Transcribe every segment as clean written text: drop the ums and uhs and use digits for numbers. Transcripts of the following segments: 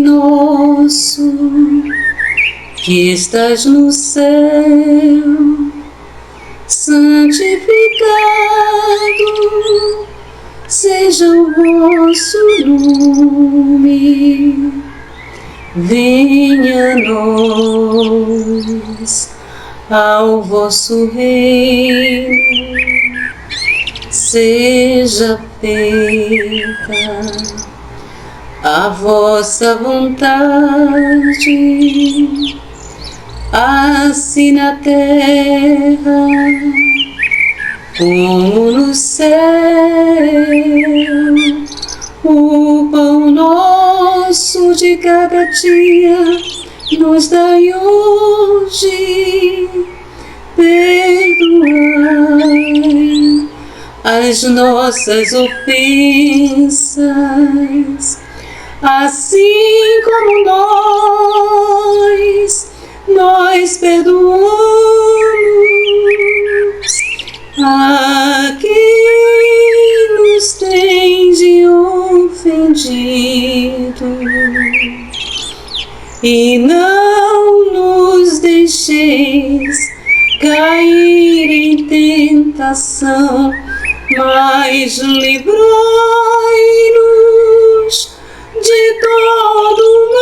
nosso, que estás no céu, santificado seja o vosso nome. Venha a nós ao vosso reino, seja feita a vossa vontade, assim na terra como no céu. O pão nosso de cada dia nos dai hoje. Perdoai as nossas ofensas, assim como nós perdoamos a quem nos tem de ofendido, e não nos deixeis cair em tentação, mas livrai-nos de todo o mal.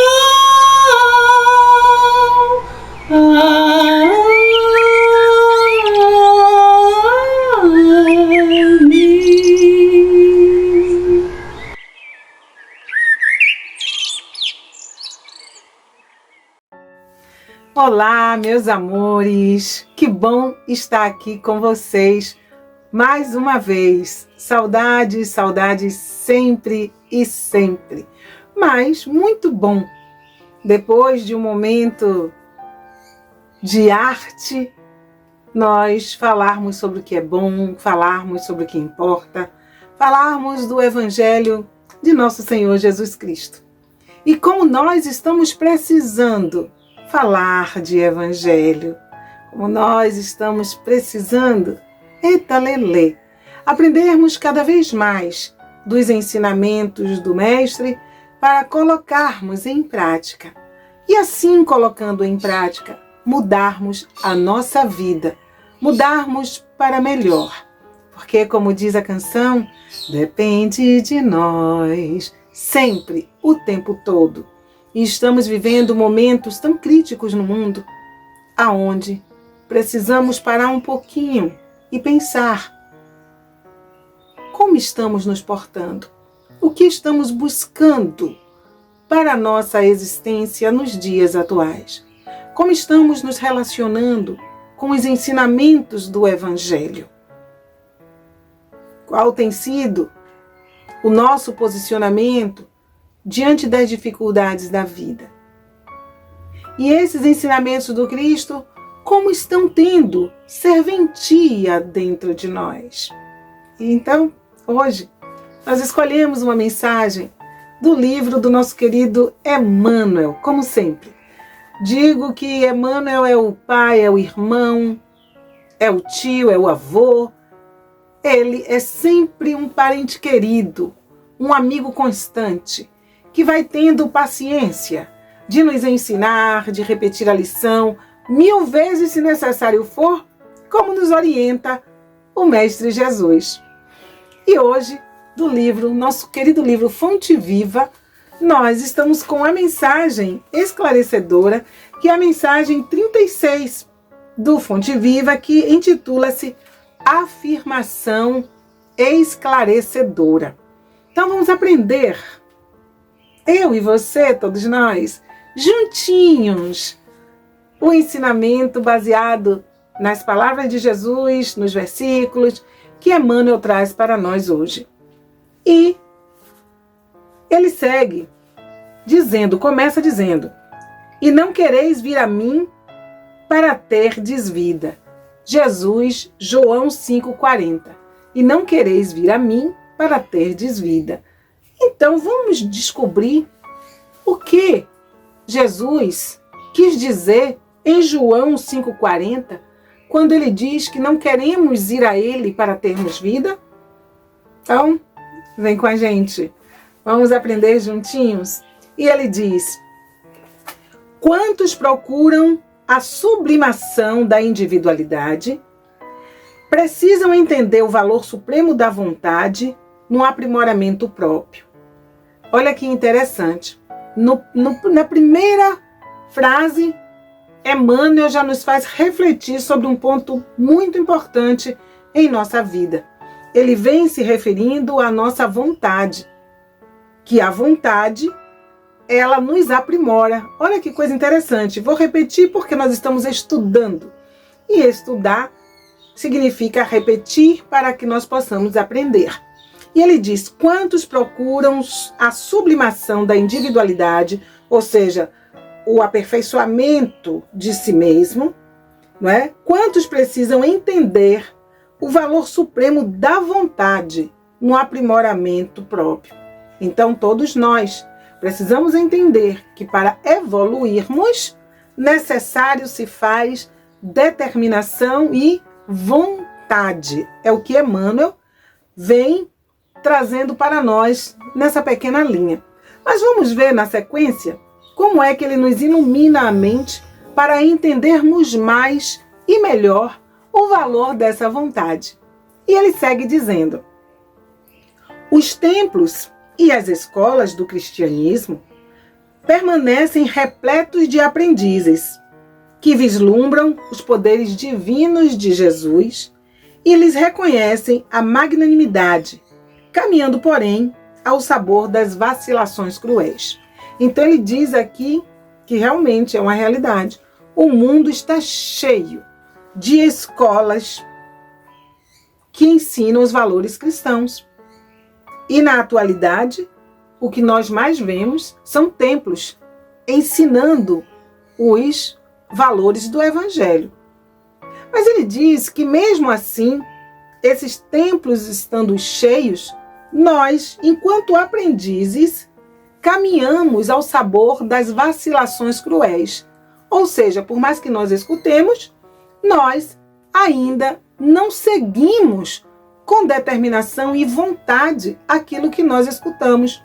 Olá, meus amores! Que bom estar aqui com vocês mais uma vez. Saudades, saudades sempre e sempre. Mas muito bom, depois de um momento de arte, nós falarmos sobre o que é bom, falarmos sobre o que importa, falarmos do Evangelho de nosso Senhor Jesus Cristo. E como nós estamos precisando falar de Evangelho, como nós estamos precisando, aprendermos cada vez mais dos ensinamentos do Mestre para colocarmos em prática. E assim, colocando em prática, mudarmos a nossa vida, mudarmos para melhor. Porque, como diz a canção, depende de nós, sempre, o tempo todo. E estamos vivendo momentos tão críticos no mundo, aonde precisamos parar um pouquinho e pensar como estamos nos portando, o que estamos buscando para a nossa existência nos dias atuais, como estamos nos relacionando com os ensinamentos do Evangelho, qual tem sido o nosso posicionamento diante das dificuldades da vida. E esses ensinamentos do Cristo, como estão tendo serventia dentro de nós. Então, hoje, nós escolhemos uma mensagem do livro do nosso querido Emmanuel, como sempre. Digo que Emmanuel é o pai, é o irmão, é o tio, é o avô. Ele é sempre um parente querido, um amigo constante, que vai tendo paciência de nos ensinar, de repetir a lição 1000 vezes se necessário for, como nos orienta o Mestre Jesus. E hoje, do livro, nosso querido livro Fonte Viva, nós estamos com a mensagem esclarecedora, que é a mensagem 36 do Fonte Viva, que intitula-se Afirmação Esclarecedora. Então vamos aprender, eu e você, todos nós, juntinhos, o ensinamento baseado nas palavras de Jesus, nos versículos que Emmanuel traz para nós hoje. E ele segue dizendo, começa dizendo: e não quereis vir a mim para terdes vida. Jesus, João 5,40. E não quereis vir a mim para terdes vida. Então vamos descobrir o que Jesus quis dizer em João 5,40, quando ele diz que não queremos ir a ele para termos vida. Então, vem com a gente. Vamos aprender juntinhos? E ele diz: quantos procuram a sublimação da individualidade, precisam entender o valor supremo da vontade no aprimoramento próprio. Olha que interessante. Na primeira frase, Emmanuel já nos faz refletir sobre um ponto muito importante em nossa vida. Ele vem se referindo à nossa vontade, que a vontade, ela nos aprimora. Olha que coisa interessante. Vou repetir porque nós estamos estudando. E estudar significa repetir para que nós possamos aprender. E ele diz: quantos procuram a sublimação da individualidade, ou seja, o aperfeiçoamento de si mesmo, não é? Quantos precisam entender o valor supremo da vontade no aprimoramento próprio. Então, todos nós precisamos entender que para evoluirmos, necessário se faz determinação e vontade. É o que Emmanuel vem trazendo para nós nessa pequena linha. Mas vamos ver na sequência como é que ele nos ilumina a mente para entendermos mais e melhor o valor dessa vontade. E ele segue dizendo: os templos e as escolas do cristianismo permanecem repletos de aprendizes que vislumbram os poderes divinos de Jesus e lhes reconhecem a magnanimidade, caminhando, porém, ao sabor das vacilações cruéis. Então ele diz aqui que realmente é uma realidade. O mundo está cheio de escolas que ensinam os valores cristãos. E na atualidade, o que nós mais vemos são templos ensinando os valores do Evangelho. Mas ele diz que mesmo assim, esses templos estando cheios, nós, enquanto aprendizes, caminhamos ao sabor das vacilações cruéis. Ou seja, por mais que nós escutemos, nós ainda não seguimos com determinação e vontade aquilo que nós escutamos.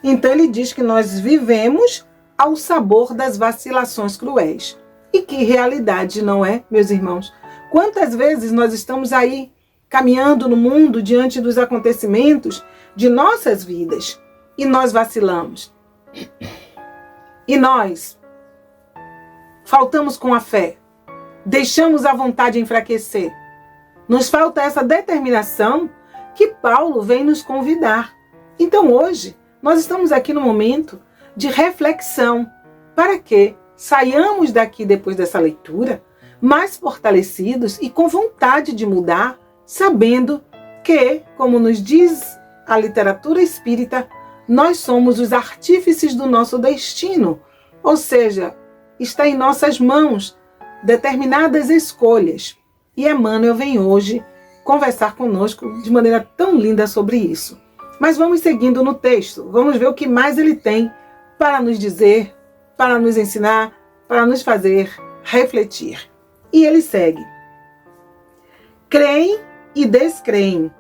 Então ele diz que nós vivemos ao sabor das vacilações cruéis. E que realidade não é, meus irmãos? Quantas vezes nós estamos aí caminhando no mundo diante dos acontecimentos de nossas vidas e nós vacilamos. E nós faltamos com a fé, deixamos a vontade enfraquecer. Nos falta essa determinação que Paulo vem nos convidar. Então hoje nós estamos aqui no momento de reflexão para que saiamos daqui depois dessa leitura mais fortalecidos e com vontade de mudar, sabendo que, como nos diz a literatura espírita, nós somos os artífices do nosso destino. Ou seja, está em nossas mãos determinadas escolhas. E Emmanuel vem hoje conversar conosco de maneira tão linda sobre isso. Mas vamos seguindo no texto, vamos ver o que mais ele tem para nos dizer, para nos ensinar, para nos fazer refletir. E ele segue: creem e descreem,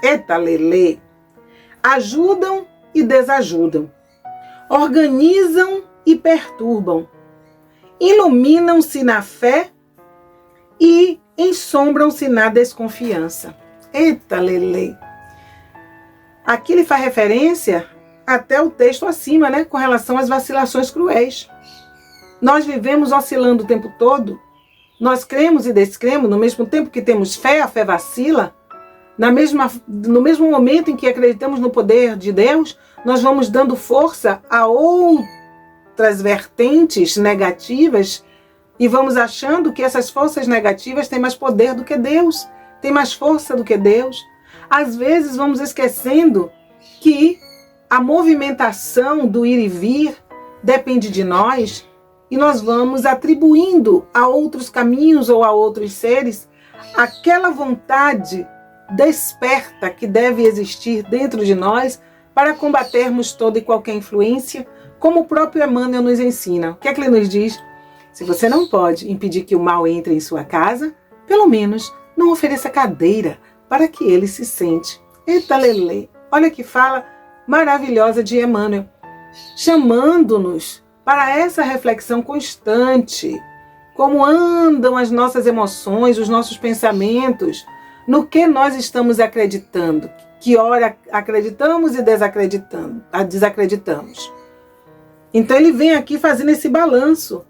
eita lelê, ajudam e desajudam, organizam e perturbam, iluminam-se na fé e ensombram-se na desconfiança. Eita lelê. Aqui ele faz referência até o texto acima, né, com relação às vacilações cruéis. Nós vivemos oscilando o tempo todo. Nós cremos e descremos, no mesmo tempo que temos fé, a fé vacila. No mesmo momento em que acreditamos no poder de Deus, nós vamos dando força a outras vertentes negativas e vamos achando que essas forças negativas têm mais poder do que Deus, têm mais força do que Deus. Às vezes vamos esquecendo que a movimentação do ir e vir depende de nós, e nós vamos atribuindo a outros caminhos ou a outros seres aquela vontade desperta que deve existir dentro de nós para combatermos toda e qualquer influência, como o próprio Emmanuel nos ensina. O que é que ele nos diz? Se você não pode impedir que o mal entre em sua casa, pelo menos não ofereça cadeira para que ele se sente. Eita lelê, olha que fala maravilhosa de Emmanuel. chamando-nos para essa reflexão constante. Como andam as nossas emoções, os nossos pensamentos, no que nós estamos acreditando, que ora acreditamos e desacreditamos. Então ele vem aqui fazendo esse balanço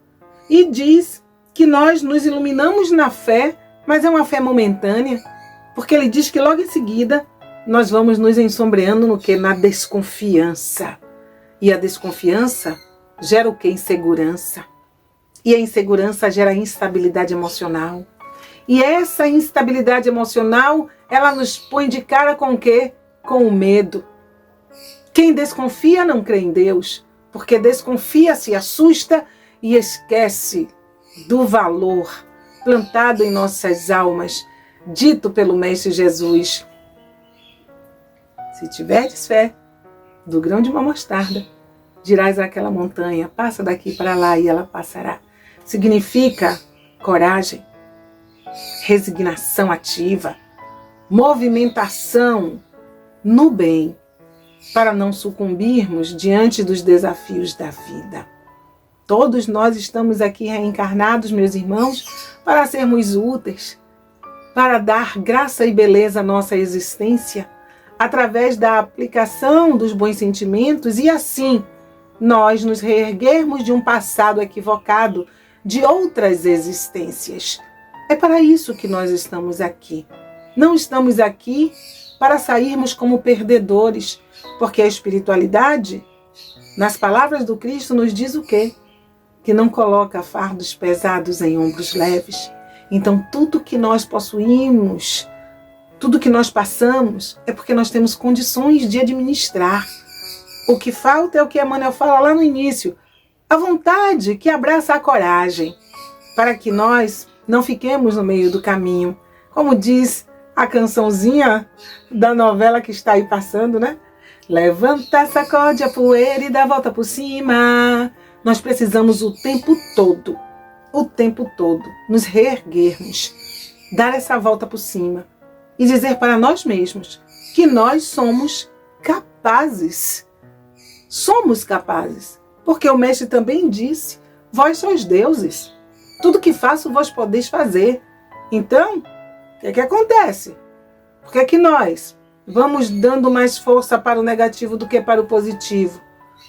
e diz que nós nos iluminamos na fé, mas é uma fé momentânea, porque ele diz que logo em seguida nós vamos nos ensombreando no que? Na desconfiança. E a desconfiança gera o que? Insegurança. E a insegurança gera instabilidade emocional. E essa instabilidade emocional, ela nos põe de cara com o quê? Com o medo. Quem desconfia não crê em Deus, porque desconfia, se assusta e esquece do valor plantado em nossas almas, dito pelo Mestre Jesus. Se tiverdes fé, do grão de uma mostarda, dirás àquela montanha, passa daqui para lá e ela passará. Significa coragem, resignação ativa, movimentação no bem, para não sucumbirmos diante dos desafios da vida. Todos nós estamos aqui reencarnados, meus irmãos, para sermos úteis, para dar graça e beleza à nossa existência, através da aplicação dos bons sentimentos e assim nós nos reerguermos de um passado equivocado, de outras existências. É para isso que nós estamos aqui. Não estamos aqui para sairmos como perdedores, porque a espiritualidade, nas palavras do Cristo, nos diz o quê? Que não coloca fardos pesados em ombros leves. Então tudo que nós possuímos, tudo que nós passamos, é porque nós temos condições de administrar. O que falta é o que Emmanuel fala lá no início, a vontade que abraça a coragem, para que nós não fiquemos no meio do caminho. Como diz a cançãozinha da novela que está aí passando, né? Levanta, sacode a poeira e dá a volta por cima. Nós precisamos o tempo todo, nos reerguermos, dar essa volta por cima e dizer para nós mesmos que nós somos capazes. Somos capazes. Porque o Mestre também disse, vós sois deuses. Tudo que faço, vós podeis fazer. Então, o que acontece? Por que nós vamos dando mais força para o negativo do que para o positivo?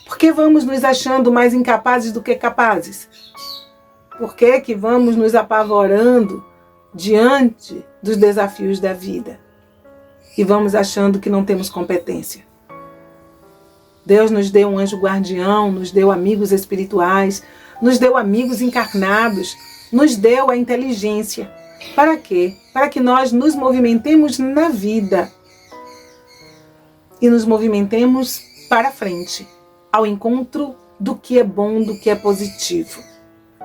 Por que vamos nos achando mais incapazes do que capazes? Por que vamos nos apavorando diante dos desafios da vida? E vamos achando que não temos competência. Deus nos deu um anjo guardião, nos deu amigos espirituais, nos deu amigos encarnados, nos deu a inteligência. Para quê? Para que nós nos movimentemos na vida e nos movimentemos para frente, ao encontro do que é bom, do que é positivo.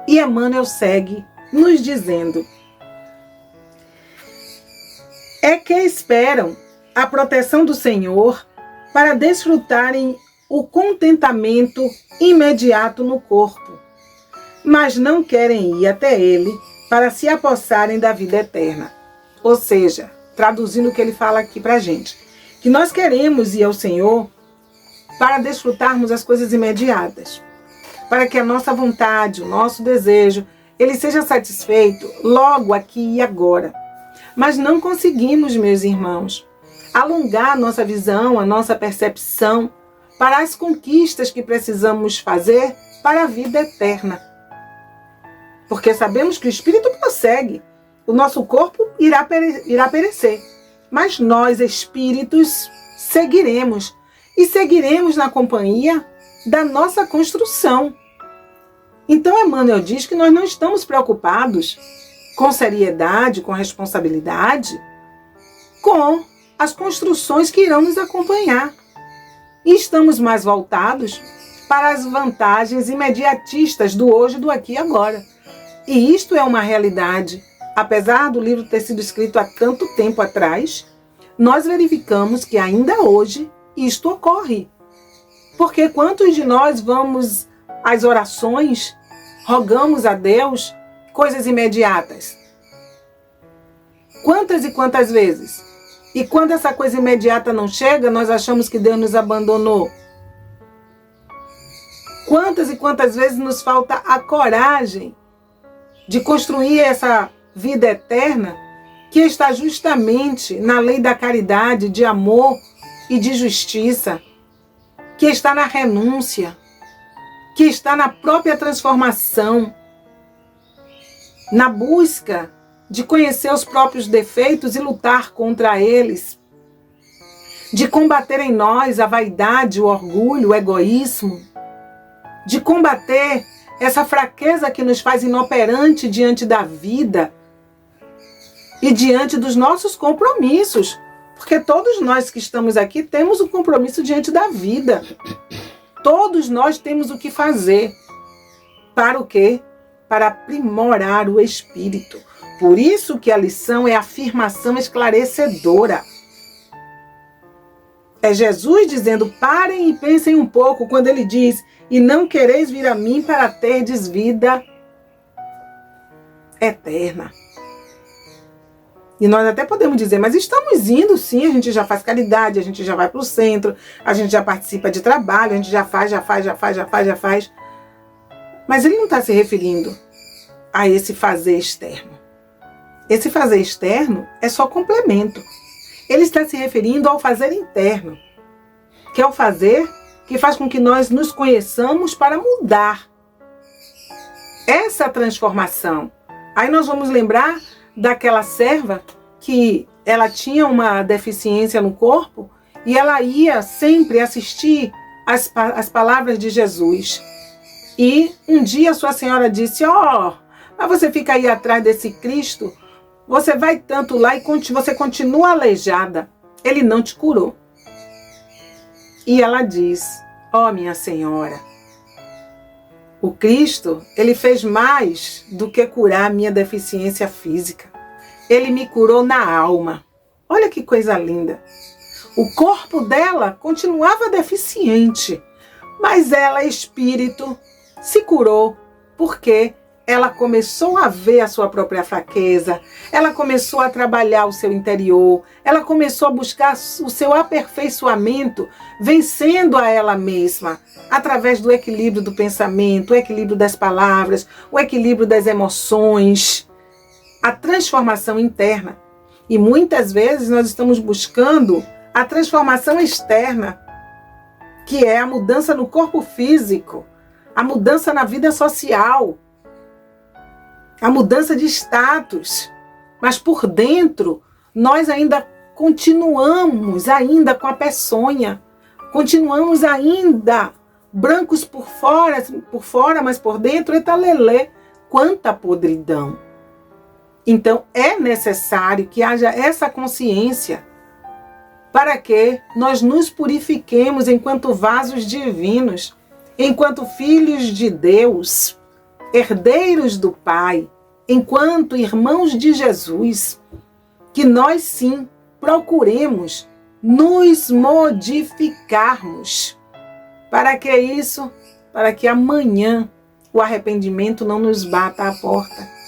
E Emmanuel segue nos dizendo: é que esperam a proteção do Senhor para desfrutarem o contentamento imediato no corpo, mas não querem ir até Ele para se apossarem da vida eterna. Ou seja, traduzindo o que ele fala aqui para a gente, que nós queremos ir ao Senhor para desfrutarmos as coisas imediatas, para que a nossa vontade, o nosso desejo, ele seja satisfeito logo aqui e agora. Mas não conseguimos, meus irmãos, alongar a nossa visão, a nossa percepção para as conquistas que precisamos fazer para a vida eterna. Porque sabemos que o espírito prossegue, o nosso corpo irá perecer, mas nós, espíritos, seguiremos e seguiremos na companhia da nossa construção. Então Emmanuel diz que nós não estamos preocupados com seriedade, com responsabilidade, com as construções que irão nos acompanhar. E estamos mais voltados para as vantagens imediatistas do hoje, do aqui e agora. E isto é uma realidade. Apesar do livro ter sido escrito há tanto tempo atrás, nós verificamos que ainda hoje isto ocorre. Porque quantos de nós vamos às orações, rogamos a Deus coisas imediatas? Quantas e quantas vezes? E quando essa coisa imediata não chega, nós achamos que Deus nos abandonou. Quantas e quantas vezes nos falta a coragem de construir essa vida eterna que está justamente na lei da caridade, de amor e de justiça, que está na renúncia, que está na própria transformação, na busca de conhecer os próprios defeitos e lutar contra eles, de combater em nós a vaidade, o orgulho, o egoísmo, de combater essa fraqueza que nos faz inoperante diante da vida e diante dos nossos compromissos, porque todos nós que estamos aqui temos um compromisso diante da vida. Todos nós temos o que fazer. Para o quê? Para aprimorar o espírito. Por isso que a lição é a afirmação esclarecedora. É Jesus dizendo, parem e pensem um pouco, quando ele diz, e não quereis vir a mim para terdes vida eterna. E nós até podemos dizer, mas estamos indo sim, a gente já faz caridade, a gente já vai para o centro, a gente já participa de trabalho, a gente já faz. Mas ele não está se referindo a esse fazer externo. Esse fazer externo é só complemento. Ele está se referindo ao fazer interno, que é o fazer que faz com que nós nos conheçamos para mudar. Essa transformação. Aí nós vamos lembrar daquela serva que ela tinha uma deficiência no corpo e ela ia sempre assistir as palavras de Jesus. E um dia sua senhora disse, mas você fica aí atrás desse Cristo, você vai tanto lá e você continua aleijada. Ele não te curou. E ela diz, minha senhora, o Cristo, ele fez mais do que curar a minha deficiência física. Ele me curou na alma. Olha que coisa linda. O corpo dela continuava deficiente, mas ela, espírito, se curou porque ela começou a ver a sua própria fraqueza, ela começou a trabalhar o seu interior, ela começou a buscar o seu aperfeiçoamento, vencendo a ela mesma, através do equilíbrio do pensamento, o equilíbrio das palavras, o equilíbrio das emoções, a transformação interna. E muitas vezes nós estamos buscando a transformação externa, que é a mudança no corpo físico, a mudança na vida social, a mudança de status. Mas por dentro, nós ainda continuamos com a peçonha, continuamos ainda brancos por fora, mas por dentro, etalelê, quanta podridão. Então é necessário que haja essa consciência para que nós nos purifiquemos enquanto vasos divinos, enquanto filhos de Deus, herdeiros do Pai, enquanto irmãos de Jesus, que nós sim procuremos nos modificarmos. Para que isso? Para que amanhã o arrependimento não nos bata à porta.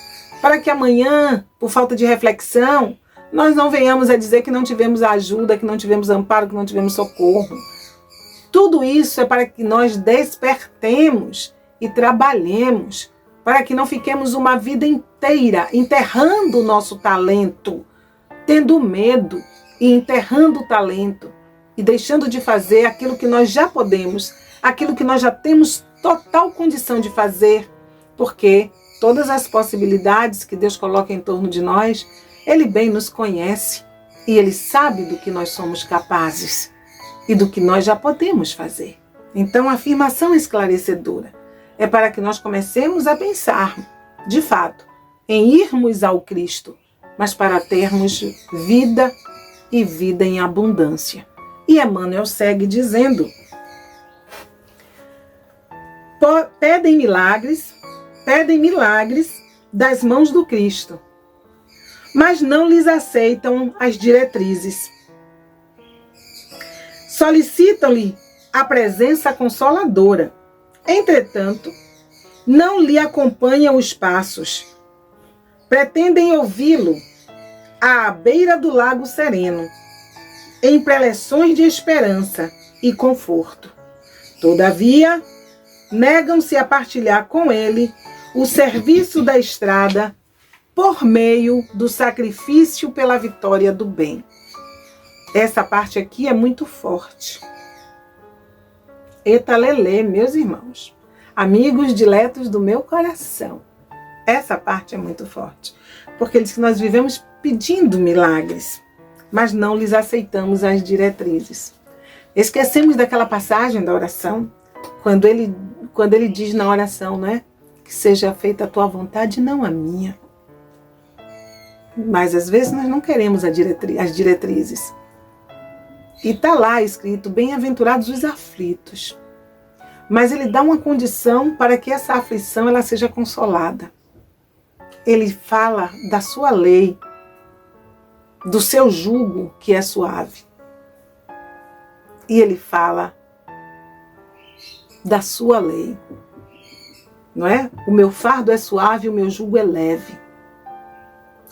Para que amanhã, por falta de reflexão, nós não venhamos a dizer que não tivemos ajuda, que não tivemos amparo, que não tivemos socorro. Tudo isso é para que nós despertemos e trabalhemos, para que não fiquemos uma vida inteira enterrando o nosso talento, tendo medo e enterrando o talento e deixando de fazer aquilo que nós já podemos, aquilo que nós já temos total condição de fazer, porque todas as possibilidades que Deus coloca em torno de nós, Ele bem nos conhece e Ele sabe do que nós somos capazes e do que nós já podemos fazer. Então, a afirmação esclarecedora é para que nós comecemos a pensar, de fato, em irmos ao Cristo, mas para termos vida e vida em abundância. E Emmanuel segue dizendo, pedem milagres das mãos do Cristo, mas não lhes aceitam as diretrizes. Solicitam-lhe a presença consoladora. Entretanto, não lhe acompanham os passos. Pretendem ouvi-lo à beira do lago sereno, em preleções de esperança e conforto. Todavia, negam-se a partilhar com ele o serviço da estrada por meio do sacrifício pela vitória do bem. Essa parte aqui é muito forte. Eita lelê, meus irmãos, amigos diletos do meu coração. Essa parte é muito forte, porque ele diz que nós vivemos pedindo milagres, mas não lhes aceitamos as diretrizes. Esquecemos daquela passagem da oração, quando ele diz na oração, né? Que seja feita a tua vontade, não a minha. Mas às vezes nós não queremos as diretrizes. E está lá escrito, bem-aventurados os aflitos. Mas ele dá uma condição para que essa aflição ela seja consolada. Ele fala da sua lei, do seu jugo que é suave. E ele fala da sua lei. Não é? O meu fardo é suave, o meu jugo é leve.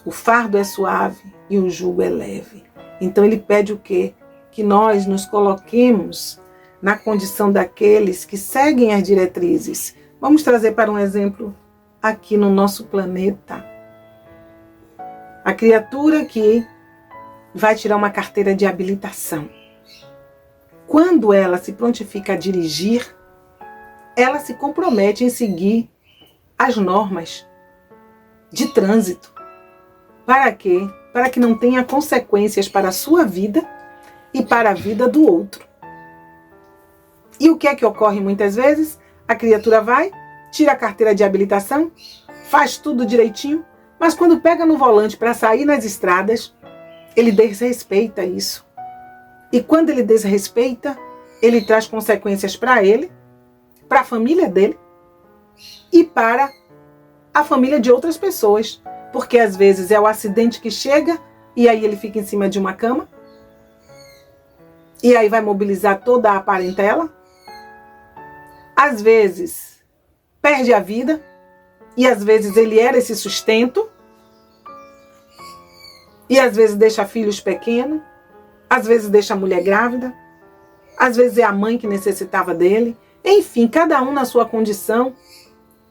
O fardo é suave e o jugo é leve. Então ele pede o quê? Que nós nos coloquemos na condição daqueles que seguem as diretrizes. Vamos trazer para um exemplo aqui no nosso planeta. A criatura que vai tirar uma carteira de habilitação. Quando ela se prontifica a dirigir, ela se compromete em seguir as normas de trânsito. Para quê? Para que não tenha consequências para a sua vida e para a vida do outro. E o que é que ocorre muitas vezes? A criatura vai, tira a carteira de habilitação, faz tudo direitinho, mas quando pega no volante para sair nas estradas, ele desrespeita isso. E quando ele desrespeita, ele traz consequências para ele, para a família dele e para a família de outras pessoas. Porque às vezes é o acidente que chega e aí ele fica em cima de uma cama. E aí vai mobilizar toda a parentela. Às vezes perde a vida. E às vezes ele era esse sustento. E às vezes deixa filhos pequenos. Às vezes deixa a mulher grávida. Às vezes é a mãe que necessitava dele. Enfim, cada um na sua condição,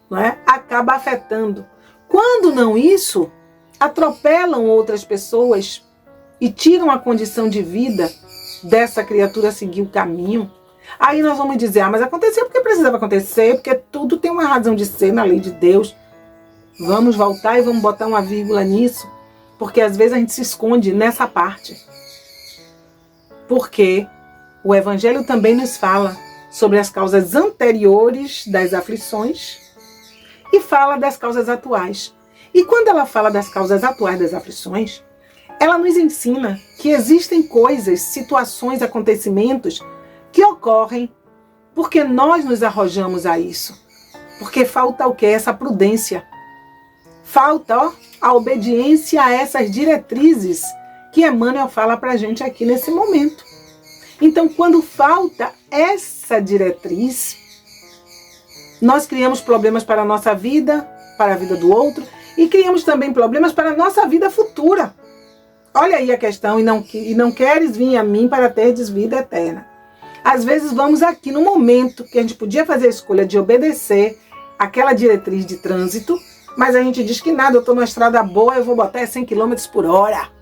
não é? Acaba afetando. Quando não isso, atropelam outras pessoas e tiram a condição de vida dessa criatura seguir o caminho. Aí nós vamos dizer, mas aconteceu porque precisava acontecer, porque tudo tem uma razão de ser na lei de Deus. Vamos voltar e vamos botar uma vírgula nisso, porque às vezes a gente se esconde nessa parte. Porque o Evangelho também nos fala sobre as causas anteriores das aflições e fala das causas atuais. E quando ela fala das causas atuais das aflições, ela nos ensina que existem coisas, situações, acontecimentos que ocorrem porque nós nos arrojamos a isso. Porque falta o quê? Essa prudência. Falta a obediência a essas diretrizes que Emmanuel fala para a gente aqui nesse momento. Então, quando falta essa diretriz, nós criamos problemas para a nossa vida, para a vida do outro, e criamos também problemas para a nossa vida futura. Olha aí a questão, e não queres vir a mim para teres vida eterna. Às vezes vamos aqui no momento que a gente podia fazer a escolha de obedecer aquela diretriz de trânsito, mas a gente diz que nada, eu estou numa estrada boa, eu vou botar 100 km por hora.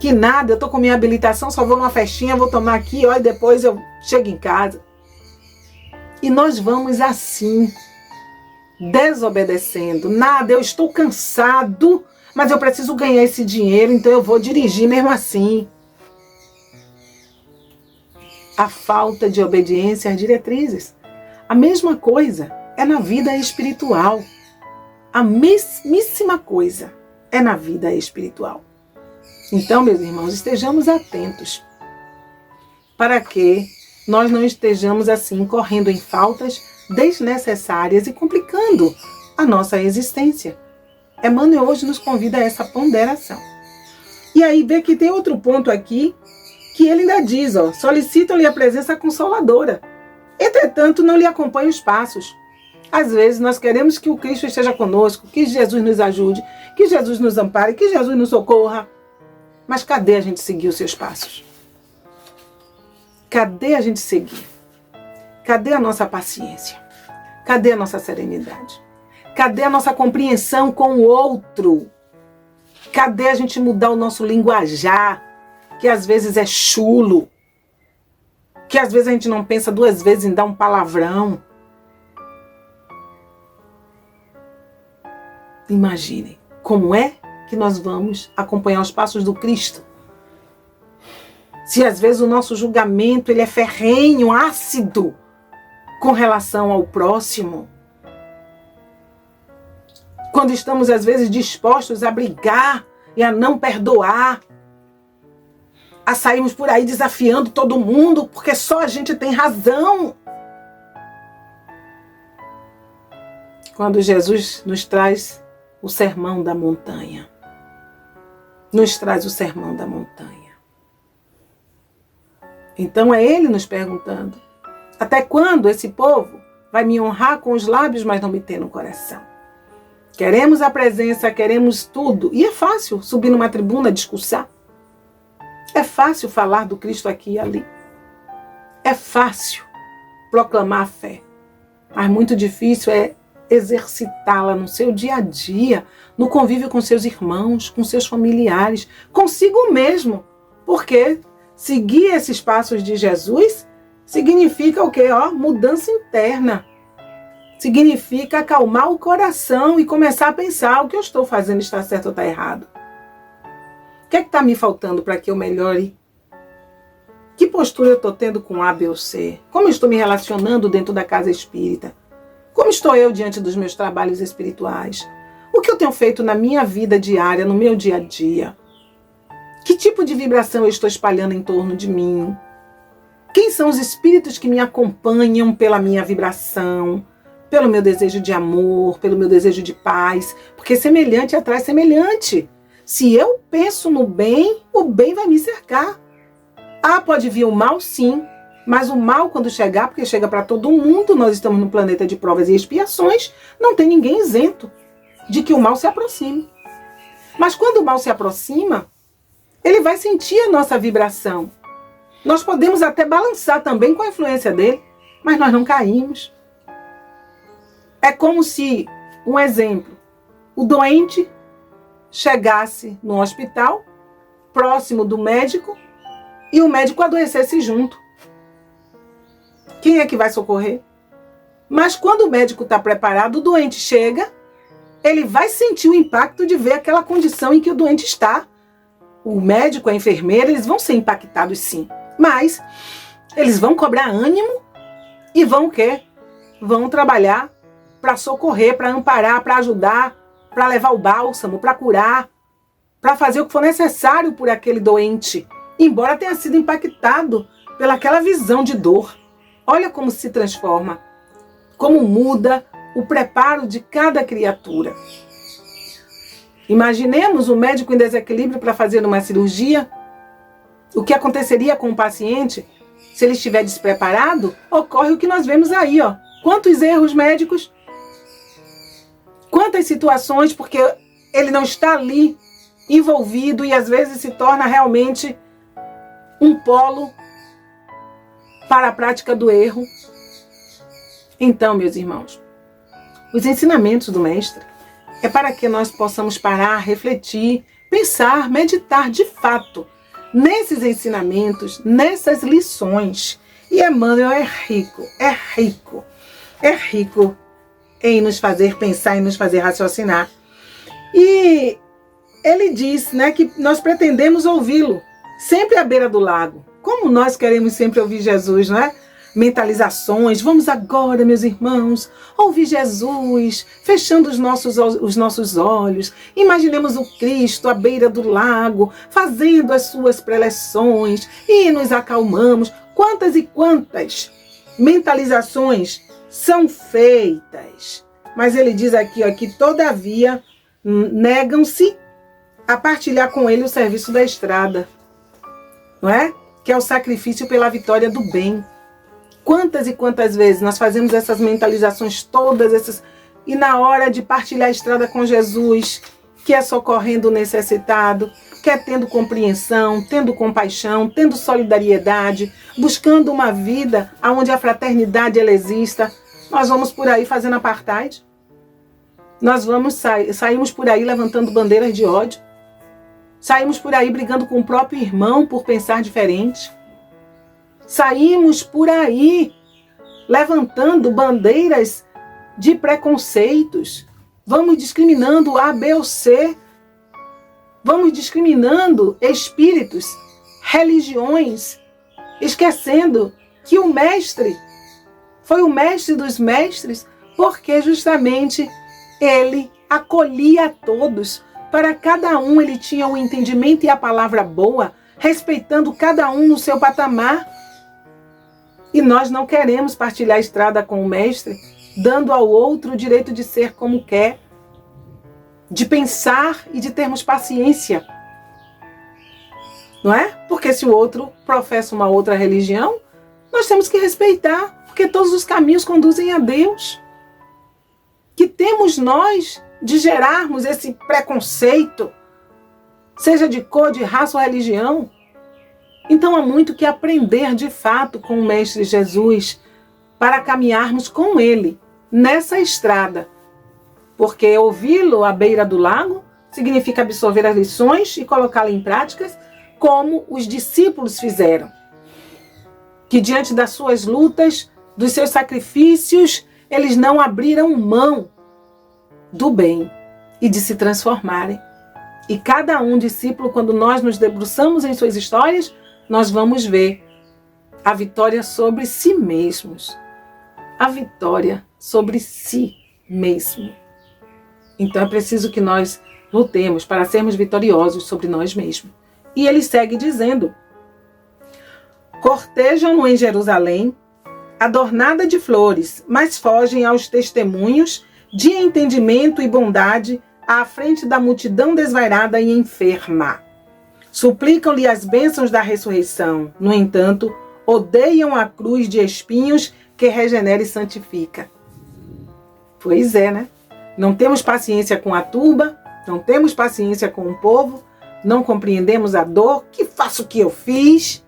Que nada, eu estou com minha habilitação, só vou numa festinha, vou tomar aqui, ó, e depois eu chego em casa. E nós vamos assim, desobedecendo. Nada, eu estou cansado, mas eu preciso ganhar esse dinheiro, então eu vou dirigir mesmo assim. A falta de obediência às diretrizes. A mesma coisa é na vida espiritual. A mesmíssima coisa é na vida espiritual. Então, meus irmãos, estejamos atentos para que nós não estejamos assim correndo em faltas desnecessárias e complicando a nossa existência. Emmanuel hoje nos convida a essa ponderação. E aí vê que tem outro ponto aqui que ele ainda diz, ó, solicitam-lhe a presença consoladora. Entretanto, não lhe acompanha os passos. Às vezes nós queremos que o Cristo esteja conosco, que Jesus nos ajude, que Jesus nos ampare, que Jesus nos socorra. Mas cadê a gente seguir os seus passos? Cadê a gente seguir? Cadê a nossa paciência? Cadê a nossa serenidade? Cadê a nossa compreensão com o outro? Cadê a gente mudar o nosso linguajar, que às vezes é chulo, que às vezes a gente não pensa duas vezes em dar um palavrão? Imaginem como é que nós vamos acompanhar os passos do Cristo. Se às vezes o nosso julgamento ele é ferrenho, ácido, com relação ao próximo. Quando estamos às vezes dispostos a brigar e a não perdoar, a sairmos por aí desafiando todo mundo, porque só a gente tem razão. Quando Jesus nos traz o sermão da montanha, nos traz o sermão da montanha. Então é Ele nos perguntando: até quando esse povo vai me honrar com os lábios, mas não me ter no coração? Queremos a presença, queremos tudo. E é fácil subir numa tribuna, discursar. É fácil falar do Cristo aqui e ali. É fácil proclamar a fé. Mas muito difícil é exercitá-la no seu dia a dia, no convívio com seus irmãos, com seus familiares, consigo mesmo. Porque seguir esses passos de Jesus significa o quê? Mudança interna. Significa acalmar o coração e começar a pensar: o que eu estou fazendo está certo ou está errado? O que é que está me faltando para que eu melhore? Que postura eu estou tendo com A, B ou C? Como eu estou me relacionando dentro da casa espírita? Como estou eu diante dos meus trabalhos espirituais? O que eu tenho feito na minha vida diária, no meu dia a dia? Que tipo de vibração eu estou espalhando em torno de mim? Quem são os espíritos que me acompanham pela minha vibração, pelo meu desejo de amor, pelo meu desejo de paz? Porque semelhante atrai semelhante. Se eu penso no bem, o bem vai me cercar. Pode vir o mal, sim. Mas o mal, quando chegar, porque chega para todo mundo, nós estamos num planeta de provas e expiações, não tem ninguém isento de que o mal se aproxime. Mas quando o mal se aproxima, ele vai sentir a nossa vibração. Nós podemos até balançar também com a influência dele, mas nós não caímos. É como se, um exemplo, o doente chegasse no hospital, próximo do médico, e o médico adoecesse junto. Quem é que vai socorrer? Mas quando o médico está preparado, o doente chega, ele vai sentir o impacto de ver aquela condição em que o doente está. O médico, a enfermeira, eles vão ser impactados sim. Mas eles vão cobrar ânimo e vão o quê? Vão trabalhar para socorrer, para amparar, para ajudar, para levar o bálsamo, para curar, para fazer o que for necessário por aquele doente, embora tenha sido impactado pelaquela visão de dor. Olha como se transforma, como muda o preparo de cada criatura. Imaginemos um médico em desequilíbrio para fazer uma cirurgia. O que aconteceria com o paciente se ele estiver despreparado? Ocorre o que nós vemos aí, Quantos erros médicos, quantas situações, porque ele não está ali envolvido e às vezes se torna realmente um polo para a prática do erro. Então, meus irmãos, os ensinamentos do Mestre é para que nós possamos parar, refletir, pensar, meditar de fato nesses ensinamentos, nessas lições. E Emmanuel é rico em nos fazer pensar e nos fazer raciocinar. E ele diz, que nós pretendemos ouvi-lo sempre à beira do lago. Como nós queremos sempre ouvir Jesus, não é? Mentalizações. Vamos agora, meus irmãos, ouvir Jesus, fechando os nossos olhos. Imaginemos o Cristo à beira do lago, fazendo as suas preleções e nos acalmamos. Quantas e quantas mentalizações são feitas. Mas ele diz aqui, que todavia negam-se a partilhar com ele o serviço da estrada, não é? Que é o sacrifício pela vitória do bem. Quantas e quantas vezes nós fazemos essas mentalizações todas, e na hora de partilhar a estrada com Jesus, que é socorrendo o necessitado, que é tendo compreensão, tendo compaixão, tendo solidariedade, buscando uma vida onde a fraternidade ela exista. Nós vamos por aí fazendo apartheid. Nós saímos por aí levantando bandeiras de ódio. Saímos por aí brigando com o próprio irmão por pensar diferente. Saímos por aí levantando bandeiras de preconceitos. Vamos discriminando A, B ou C. Vamos discriminando espíritos, religiões, esquecendo que o mestre foi o mestre dos mestres, porque justamente ele acolhia a todos. Para cada um ele tinha o entendimento e a palavra boa, respeitando cada um no seu patamar. E nós não queremos partilhar a estrada com o mestre, dando ao outro o direito de ser como quer, de pensar e de termos paciência. Não é? Porque se o outro professa uma outra religião, nós temos que respeitar, porque todos os caminhos conduzem a Deus. Que temos nós de gerarmos esse preconceito, seja de cor, de raça ou religião? Então há muito que aprender de fato com o Mestre Jesus para caminharmos com Ele nessa estrada. Porque ouvi-lo à beira do lago significa absorver as lições e colocá-las em práticas como os discípulos fizeram. Que diante das suas lutas, dos seus sacrifícios, eles não abriram mão do bem e de se transformarem. E cada discípulo, quando nós nos debruçamos em suas histórias, nós vamos ver a vitória sobre si mesmos. A vitória sobre si mesmo. Então é preciso que nós lutemos para sermos vitoriosos sobre nós mesmos. E ele segue dizendo: cortejam-no em Jerusalém, adornada de flores, mas fogem aos testemunhos de entendimento e bondade à frente da multidão desvairada e enferma. Suplicam-lhe as bênçãos da ressurreição. No entanto, odeiam a cruz de espinhos que regenera e santifica. Pois é, né? Não temos paciência com a turba, não temos paciência com o povo, não compreendemos a dor, que faço o que eu fiz,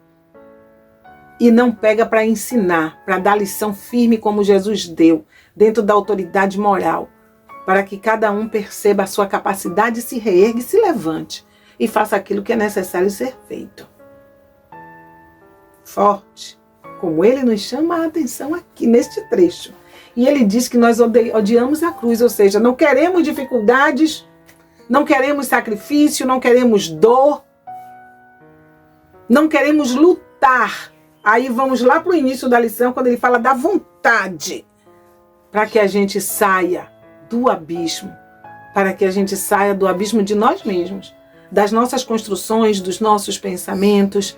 e não pega para ensinar, para dar lição firme como Jesus deu, dentro da autoridade moral, para que cada um perceba a sua capacidade e se reergue e se levante, e faça aquilo que é necessário ser feito. Forte, como ele nos chama a atenção aqui neste trecho. E ele diz que nós odiamos a cruz, ou seja, não queremos dificuldades, não queremos sacrifício, não queremos dor, não queremos lutar. Aí vamos lá para o início da lição, quando ele fala da vontade, para que a gente saia do abismo, para que a gente saia do abismo de nós mesmos, das nossas construções, dos nossos pensamentos,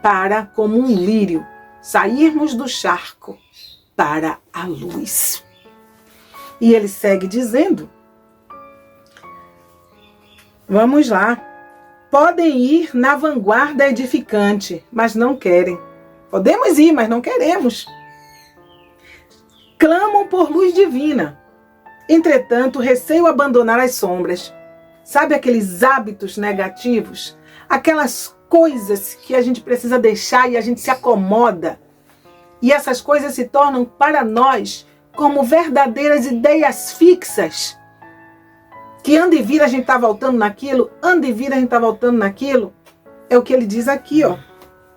para, como um lírio, sairmos do charco para a luz. E ele segue dizendo, vamos lá, podem ir na vanguarda edificante, mas não querem. Podemos ir, mas não queremos. Clamam por luz divina. Entretanto, receio abandonar as sombras. Sabe aqueles hábitos negativos? Aquelas coisas que a gente precisa deixar e a gente se acomoda. E essas coisas se tornam para nós como verdadeiras ideias fixas. Que anda e vira a gente está voltando naquilo, anda e vira a gente está voltando naquilo. É o que ele diz aqui, ó.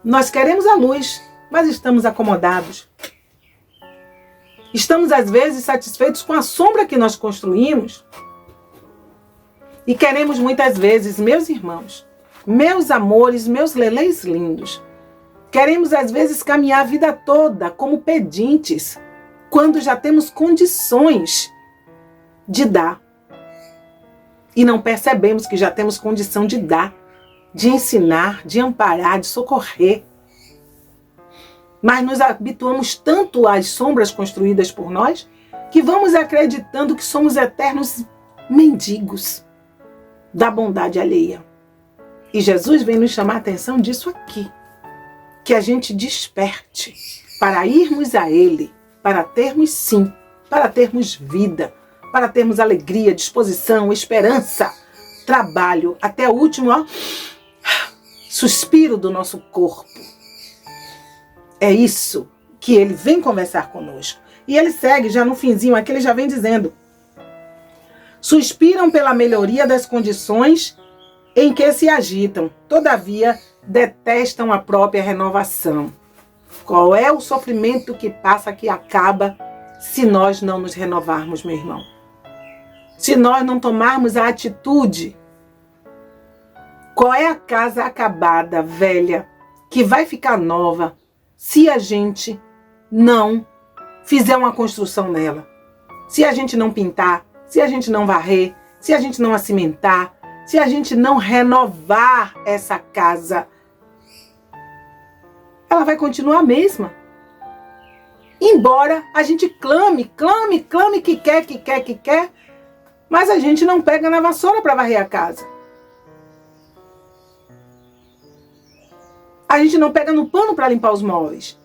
Nós queremos a luz, mas estamos acomodados. Estamos, às vezes, satisfeitos com a sombra que nós construímos. E queremos, muitas vezes, meus irmãos, meus amores, meus leléis lindos, queremos, às vezes, caminhar a vida toda como pedintes, quando já temos condições de dar. E não percebemos que já temos condição de dar, de ensinar, de amparar, de socorrer. Mas nos habituamos tanto às sombras construídas por nós, que vamos acreditando que somos eternos mendigos da bondade alheia. E Jesus vem nos chamar a atenção disso aqui. Que a gente desperte para irmos a Ele, para termos sim, para termos vida, para termos alegria, disposição, esperança, trabalho, até o último suspiro do nosso corpo. É isso que ele vem conversar conosco. E ele segue já no finzinho, aqui ele já vem dizendo: suspiram pela melhoria das condições em que se agitam, todavia detestam a própria renovação. Qual é o sofrimento que passa, que acaba, se nós não nos renovarmos, meu irmão? Se nós não tomarmos a atitude? Qual é a casa acabada, velha, que vai ficar nova, se a gente não fizer uma construção nela? Se a gente não pintar, se a gente não varrer, se a gente não acimentar, se a gente não renovar essa casa, ela vai continuar a mesma. Embora a gente clame que quer, mas a gente não pega na vassoura para varrer a casa. A gente não pega no pano para limpar os móveis.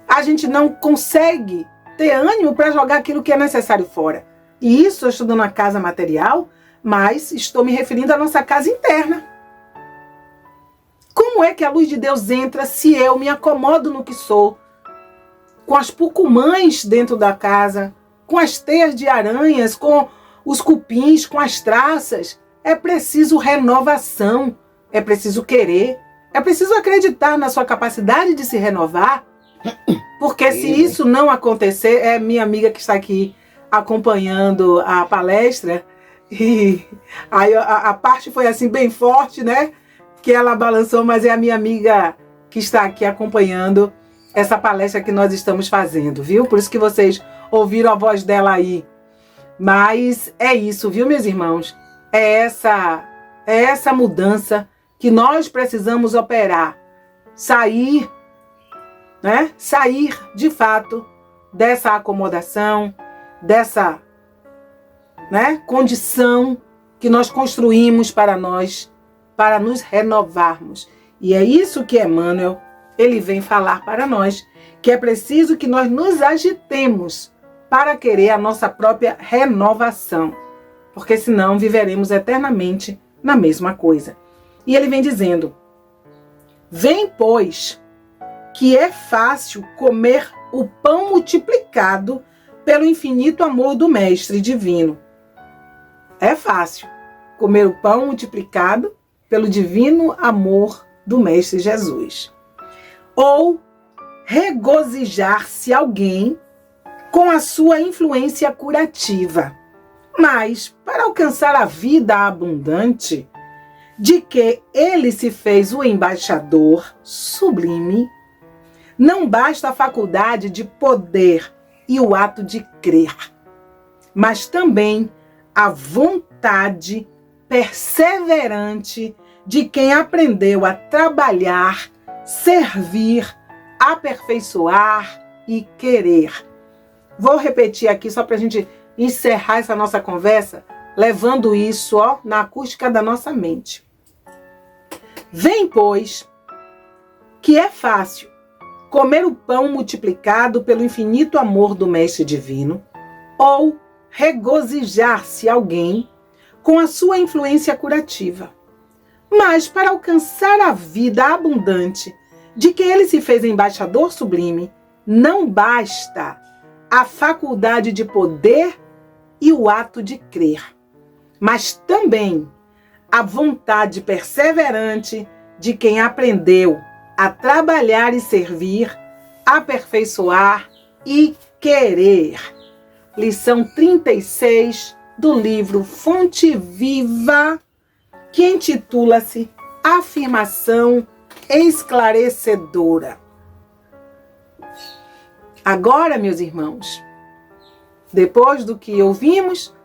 A gente não consegue ter ânimo para jogar aquilo que é necessário fora. E isso eu estou dando a casa material, mas estou me referindo à nossa casa interna. Como é que a luz de Deus entra se eu me acomodo no que sou? Com as pucumães dentro da casa, com as teias de aranhas, com os cupins, com as traças. É preciso renovação, é preciso querer, é preciso acreditar na sua capacidade de se renovar. Porque se isso não acontecer, é minha amiga que está aqui acompanhando a palestra, e aí a parte foi assim bem forte, né? Que ela balançou, mas é a minha amiga que está aqui acompanhando essa palestra que nós estamos fazendo, viu? Por isso que vocês ouviram a voz dela aí. Mas é isso, viu, meus irmãos? É essa mudança que nós precisamos operar. Sair, né? Sair, de fato, dessa acomodação, dessa, né, condição que nós construímos para nós, para nos renovarmos. E é isso que Emmanuel, ele vem falar para nós, que é preciso que nós nos agitemos para querer a nossa própria renovação, porque senão viveremos eternamente na mesma coisa. E ele vem dizendo: vem, pois, que é fácil comer o pão multiplicado pelo infinito amor do Mestre Divino. É fácil comer o pão multiplicado pelo divino amor do Mestre Jesus. Ou regozijar-se alguém com a sua influência curativa. Mas, para alcançar a vida abundante, de que ele se fez o embaixador sublime, não basta a faculdade de poder e o ato de crer, mas também a vontade perseverante de quem aprendeu a trabalhar, servir, aperfeiçoar e querer. Vou repetir aqui só para a gente encerrar essa nossa conversa, levando isso na acústica da nossa mente. Vem, pois, que é fácil comer o pão multiplicado pelo infinito amor do Mestre Divino, ou regozijar-se alguém com a sua influência curativa. Mas para alcançar a vida abundante de que ele se fez embaixador sublime, não basta a faculdade de poder e o ato de crer, mas também a vontade perseverante de quem aprendeu a trabalhar e servir, aperfeiçoar e querer. Lição 36 do livro Fonte Viva, que intitula-se Afirmação Esclarecedora. Agora, meus irmãos, depois do que ouvimos,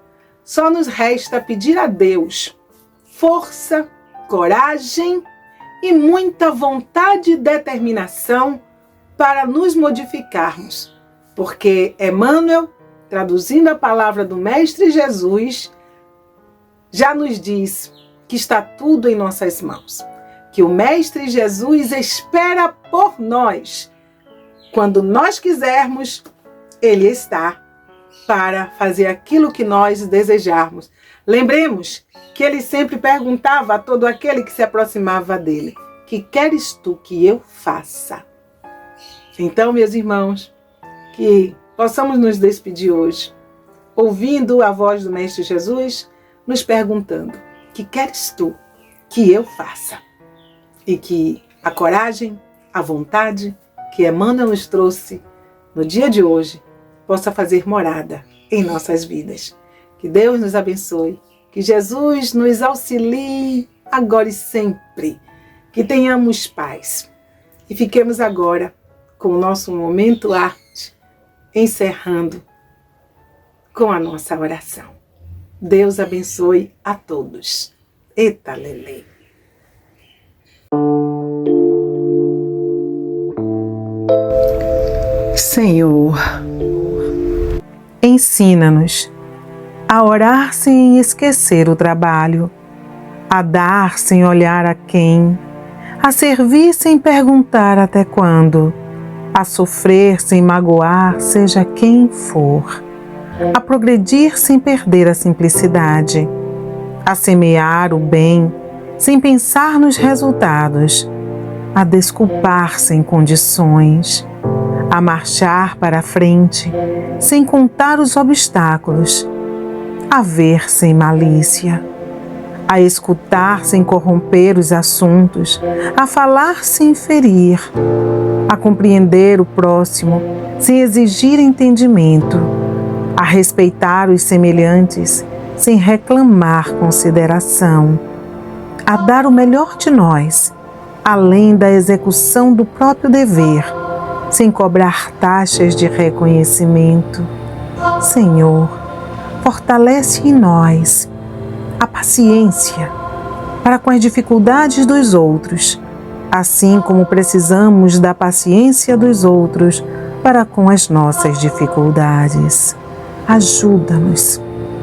só nos resta pedir a Deus força, coragem e muita vontade e determinação para nos modificarmos, porque Emmanuel, traduzindo a palavra do Mestre Jesus, já nos diz que está tudo em nossas mãos, que o Mestre Jesus espera por nós. Quando nós quisermos, Ele está para fazer aquilo que nós desejarmos. Lembremos que ele sempre perguntava a todo aquele que se aproximava dele: que queres tu que eu faça? Então, meus irmãos, que possamos nos despedir hoje, ouvindo a voz do Mestre Jesus, nos perguntando: que queres tu que eu faça? E que a coragem, a vontade que Emmanuel nos trouxe no dia de hoje possa fazer morada em nossas vidas. Que Deus nos abençoe, que Jesus nos auxilie agora e sempre, que tenhamos paz. E fiquemos agora com o nosso Momento Arte, encerrando com a nossa oração. Deus abençoe a todos. Eita lelê. Senhor, ensina-nos a orar sem esquecer o trabalho, a dar sem olhar a quem, a servir sem perguntar até quando, a sofrer sem magoar seja quem for, a progredir sem perder a simplicidade, a semear o bem sem pensar nos resultados, a desculpar sem condições, a marchar para a frente sem contar os obstáculos, a ver sem malícia, a escutar sem corromper os assuntos, a falar sem ferir, a compreender o próximo sem exigir entendimento, a respeitar os semelhantes sem reclamar consideração, a dar o melhor de nós, além da execução do próprio dever, sem cobrar taxas de reconhecimento. Senhor, fortalece em nós a paciência para com as dificuldades dos outros, assim como precisamos da paciência dos outros para com as nossas dificuldades. Ajuda-nos,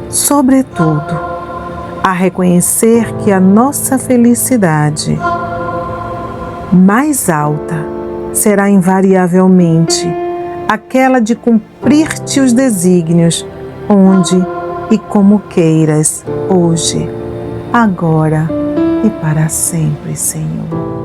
sobretudo, a reconhecer que a nossa felicidade mais alta será invariavelmente aquela de cumprir-te os desígnios, onde e como queiras, hoje, agora e para sempre, Senhor.